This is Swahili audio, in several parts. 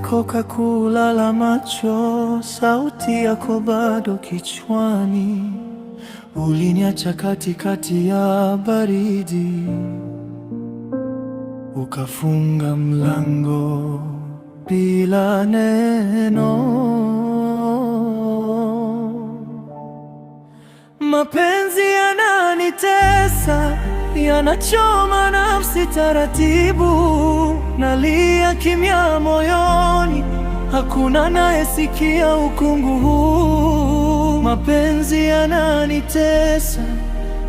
nimekoka kulala macho, sauti yako bado kichwani. Uliniacha katikati ya baridi, ukafunga mlango bila neno. Mapenzi yananitesa, yanachoma nafsi taratibu. Nalia kimya moyoni, hakuna anayesikia ukungu huu. Mapenzi yananitesa,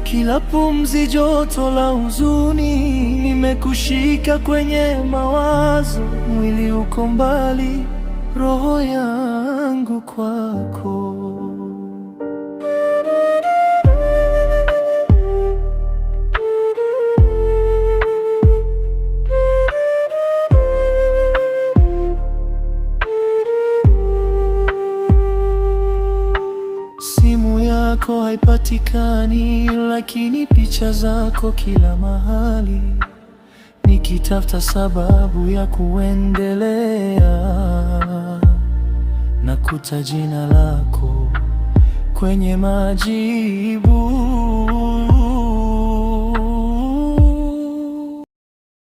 kila pumzi joto la huzuni. Nimekushika kwenye mawazo, mwili uko mbali, roho yangu kwako. Simu yako haipatikani, lakini picha zako kila mahali. Nikitafuta sababu ya kuendelea, nakuta jina lako kwenye majibu.